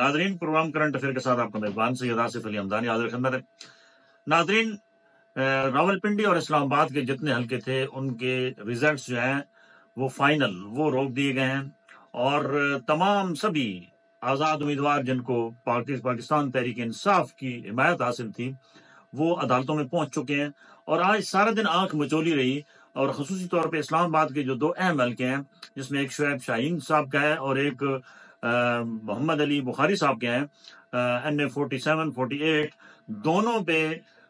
Nadreen, programme current affair के साथ आपका मेजबान सैयद आसिफ अली हमदानी हाजिर खिदमत है। नादरीन, रावलपिंडी और इस्लामाबाद के जितने हल्के थे उनके रिजल्ट्स जो हैं वो फाइनल वो रोक दिए गए हैं और तमाम सभी आज़ाद उम्मीदवार जिनको पाकिस्तान तहरीक इंसाफ की हिमायत हासिल थी वो अदालतों में पहुंच चुके हैं। और आज सारा दिन आंख मचोली रही और खसूसी तौर पे इस्लामाबाद के जो दो अहम हल्के हैं जिसमें एक शुएब शाहीन साहब का है और एक मोहम्मद अली बुखारी साहब के हैं, NA 47 48, दोनों पे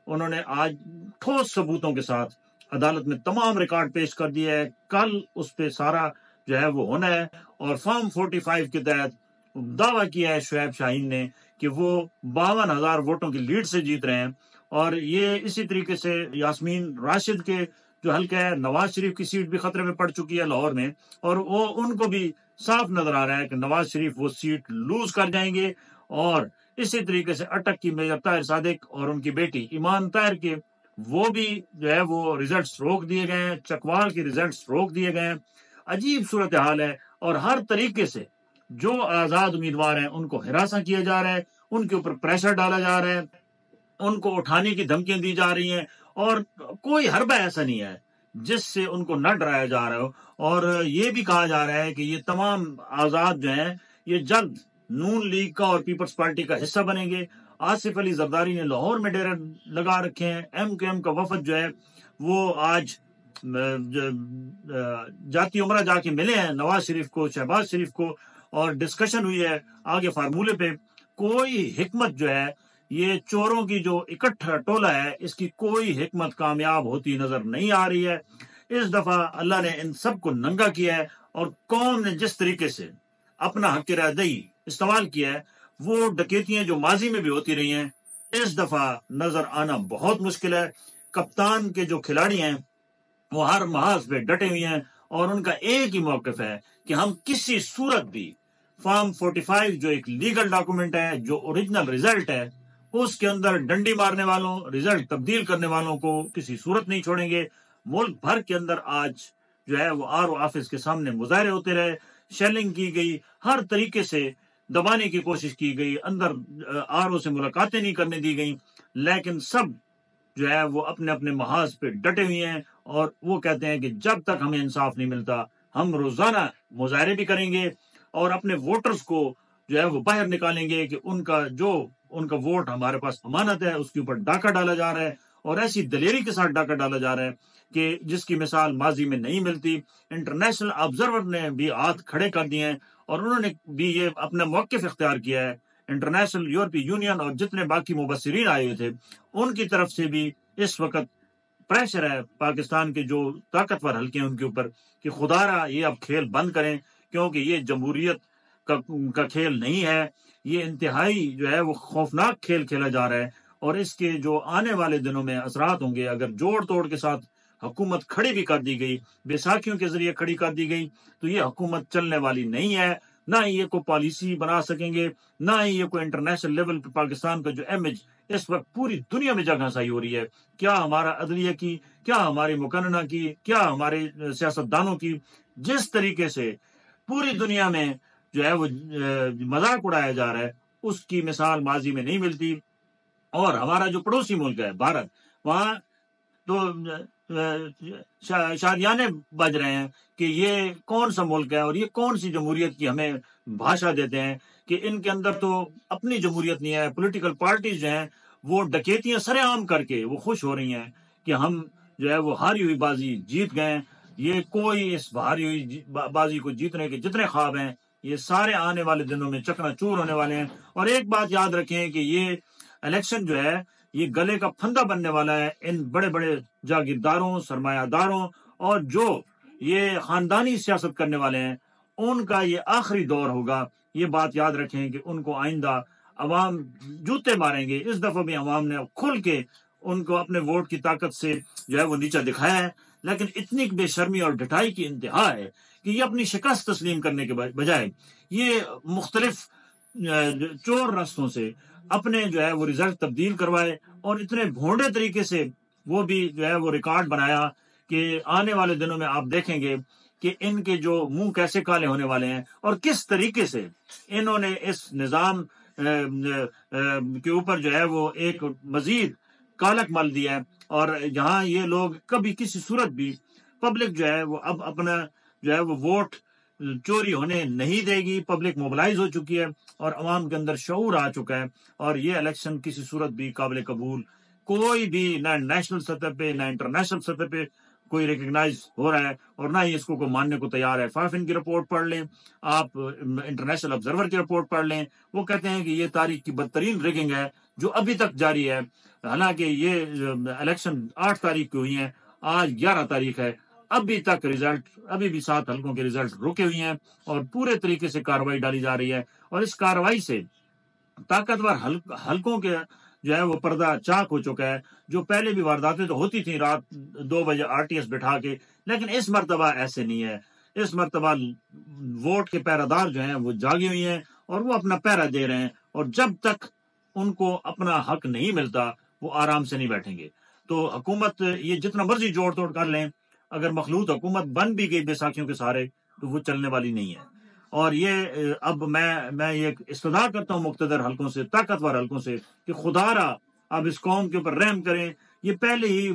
उन्होंने आज ठोस सबूतों के साथ अदालत में तमाम रिकॉर्ड पेश कर दिया है। कल उस पे सारा जो है वो होना है और फॉर्म 45 के तहत दावा किया है शुएब शाहीन ने कि वो 52,000 वोटों की लीड से जीत रहे हैं। और ये इसी तरीके से यास्मीन राशिद के जो हल्का है, नवाज शरीफ की सीट भी खतरे में पड़ चुकी है लाहौर में, और वो उनको भी साफ नजर आ रहा है कि नवाज शरीफ वो सीट लूज कर जाएंगे। और इसी तरीके से अटक की मेजर ताहिर सादिक और उनकी बेटी ईमान ताहिर के वो भी जो है वो रिजल्ट्स रोक दिए गए हैं, चकवाल के रिजल्ट्स रोक दिए गए हैं। अजीब सूरत हाल है और हर तरीके से जो आजाद उम्मीदवार हैं उनको हिरासा किया जा रहा है, उनके ऊपर प्रेशर डाला जा रहा है, उनको उठाने की धमकियां दी जा रही हैं और कोई हरबा ऐसा नहीं है जिससे उनको न डराया जा रहा हो। और ये भी कहा जा रहा है कि ये तमाम आजाद जो हैं ये जल्द नून लीग का और पीपल्स पार्टी का हिस्सा बनेंगे। आसिफ अली जरदारी ने लाहौर में डेरा लगा रखे हैं। MQM का वफद जो है वो आज जाती उमरा जाके मिले हैं नवाज शरीफ को, शहबाज शरीफ को, और डिस्कशन हुई है आगे फार्मूले पे। कोई हिकमत जो है ये चोरों की जो इकट्ठा टोला है इसकी कोई हिकमत कामयाब होती नजर नहीं आ रही है। इस दफा अल्लाह ने इन सबको नंगा किया है और कौम ने जिस तरीके से अपना हक रायदही इस्तेमाल किया है वो डकैतियां जो माजी में भी होती रही हैं इस दफा नजर आना बहुत मुश्किल है। कप्तान के जो खिलाड़ी हैं वो हर महाज पे डटे हुए हैं और उनका एक ही मौकफ है कि हम किसी सूरत भी फॉर्म 45 जो एक लीगल डॉक्यूमेंट है, जो ओरिजिनल रिजल्ट है, उसके अंदर डंडी मारने वालों, रिजल्ट तब्दील करने वालों को किसी सूरत नहीं छोड़ेंगे। मुल्क भर के अंदर आज जो है वो RO ऑफिस के सामने मुजाहरे होते रहे, शेलिंग की गई, हर तरीके से दबाने की कोशिश की गई, अंदर RO से मुलाकातें नहीं करने दी गई, लेकिन सब जो है वो अपने अपने महाज पे डटे हुए हैं और वो कहते हैं कि जब तक हमें इंसाफ नहीं मिलता हम रोजाना मुजाहरे भी करेंगे और अपने वोटर्स को जो है वो बाहर निकालेंगे कि उनका वोट हमारे पास अमानत है, उसके ऊपर डाका डाला जा रहा है और ऐसी दलेरी के साथ डाका डाला जा रहा है कि जिसकी मिसाल माजी में नहीं मिलती। इंटरनेशनल ऑब्जर्वर ने भी हाथ खड़े कर दिए हैं और उन्होंने भी ये अपना मौक़िफ़ इख्तियार किया है। इंटरनेशनल यूरोपीय यूनियन और जितने बाकी मुबस्सिरीन आए हुए थे उनकी तरफ से भी इस वक्त प्रेशर है पाकिस्तान के जो ताकतवर हल्के हैं उनके ऊपर कि खुदारा ये अब खेल बंद करें, क्योंकि ये जमहूरियत का खेल नहीं है, ये इंतहाई जो है वो खौफनाक खेल खेला जा रहा है और इसके जो आने वाले दिनों में असरात होंगे। अगर जोड़ तोड़ के साथ हुकूमत खड़ी भी कर दी गई, बैसाखियों के जरिए खड़ी कर दी गई, तो ये हुकूमत चलने वाली नहीं है। ना ही ये कोई पॉलिसी बना सकेंगे, ना ही ये कोई इंटरनेशनल लेवल पे पाकिस्तान का जो इमेज इस वक्त पूरी दुनिया में जगहसाई हो रही है, क्या हमारा अदलिया की, क्या हमारी मुकन्ना की, क्या हमारे सियासतदानों की, जिस तरीके से पूरी दुनिया में जो है वो मजाक उड़ाया जा रहा है उसकी मिसाल माजी में नहीं मिलती। और हमारा जो पड़ोसी मुल्क है भारत, वहाँ तो शादियाने बज रहे हैं कि ये कौन सा मुल्क है और ये कौन सी जमहूरियत की हमें भाषा देते हैं कि इनके अंदर तो अपनी जमहूरियत नहीं है। पॉलिटिकल पार्टीज जो हैं वो डकैतियां सरेआम करके वो खुश हो रही हैं कि हम जो है वो हारी हुई बाजी जीत गए। ये कोई इस हारी हुई बाजी को जीतने के जितने ख्वाब हैं ये सारे आने वाले दिनों में चकनाचूर होने वाले हैं। और एक बात याद रखें कि ये इलेक्शन जो है ये गले का फंदा बनने वाला है इन बड़े बड़े जागीरदारों, सरमायादारों और जो ये खानदानी सियासत करने वाले हैं उनका ये आखिरी दौर होगा। ये बात याद रखें कि उनको आइंदा अवाम जूते मारेंगे। इस दफा भी अवाम ने खुल के उनको अपने वोट की ताकत से जो है वो नीचा दिखाया है, लेकिन इतनी बेशर्मी और ढिठाई की इंतहा है कि ये अपनी शिकस्त तस्लीम करने के बजाय ये मुख्तलिफ चोर रास्तों से अपने जो है वो रिजल्ट तब्दील करवाए और इतने भोंडे तरीके से वो भी जो है वो रिकॉर्ड बनाया कि आने वाले दिनों में आप देखेंगे कि इनके जो मुंह कैसे काले होने वाले हैं और किस तरीके से इन्होंने इस निज़ाम کے اوپر جو ہے وہ ایک مزید کالک مل دیا ہے، اور جہاں یہ لوگ کبھی کسی صورت بھی پبلک جو ہے وہ اب اپنا جو ہے وہ ووٹ چوری ہونے نہیں دے گی. پبلک موبلائز ہو چکی ہے اور عوام کے اندر شعور آ چکا ہے، اور یہ الیکشن کسی صورت بھی قابل قبول کوئی بھی نہ نیشنل سطح پہ نہ انٹرنیشنل سطح پہ کوئی ریکگنائز ہو رہا ہے، اور نہ ہی اس کو کوئی ماننے کو تیار ہے. فافن کی رپورٹ پڑھ لیں آپ، انٹرنیشنل آبزرور کی رپورٹ پڑھ لیں، وہ کہتے ہیں کہ یہ تاریخ کی بدترین ریگنگ ہے جو ابھی تک جاری ہے. حالانکہ یہ الیکشن 8 تاریخ کی ہوئی ہیں، آج 11 تاریخ ہے، ابھی تک رزلٹ، ابھی بھی 7 حلقوں کے رزلٹ رکے ہوئے ہیں، اور پورے طریقے سے کارروائی ڈالی جا رہی ہے. اور اس کارروائی سے طاقتور حلقوں کے جو ہے وہ پردہ چاک ہو چکا ہے. جو پہلے بھی وارداتیں تو ہوتی تھیں رات 2 بجے RTS بٹھا کے، لیکن اس مرتبہ ایسے نہیں ہے. اس مرتبہ ووٹ کے پہرہ دار جو ہیں وہ جاگے ہوئی ہیں اور وہ اپنا پہرہ دے رہے ہیں، اور جب تک ان کو اپنا حق نہیں ملتا وہ آرام سے نہیں بیٹھیں گے. تو حکومت یہ جتنا مرضی جوڑ توڑ کر لیں، اگر مخلوط حکومت بن بھی گئی بیساکھیوں کے سہارے تو وہ چلنے والی نہیں ہے. اور یہ اب میں یہ استدعا کرتا ہوں مقتدر حلقوں سے، طاقتور حلقوں سے، کہ خدا را اب اس قوم کے اوپر رحم کریں. یہ پہلے ہی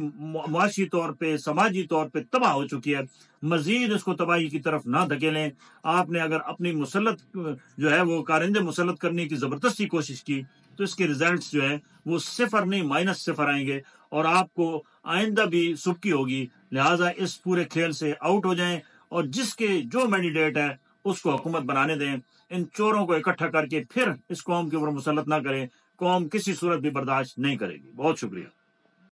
معاشی طور پہ سماجی طور پہ تباہ ہو چکی ہے، مزید اس کو تباہی کی طرف نہ دھکیلیں. آپ نے اگر اپنی مسلط جو ہے وہ کارندے مسلط کرنے کی زبردستی کوشش کی تو اس کے ریزلٹس جو ہے وہ 0 نہیں -0 آئیں گے، اور آپ کو آئندہ بھی سبکی ہوگی. لہٰذا اس پورے کھیل سے آؤٹ ہو جائیں، اور جس کے جو مینڈیٹ ہے اس کو حکومت بنانے دیں. ان چوروں کو اکٹھا کر کے پھر اس قوم کے اوپر مسلط نہ کریں، قوم کسی صورت بھی برداشت نہیں کرے گی. بہت شکریہ.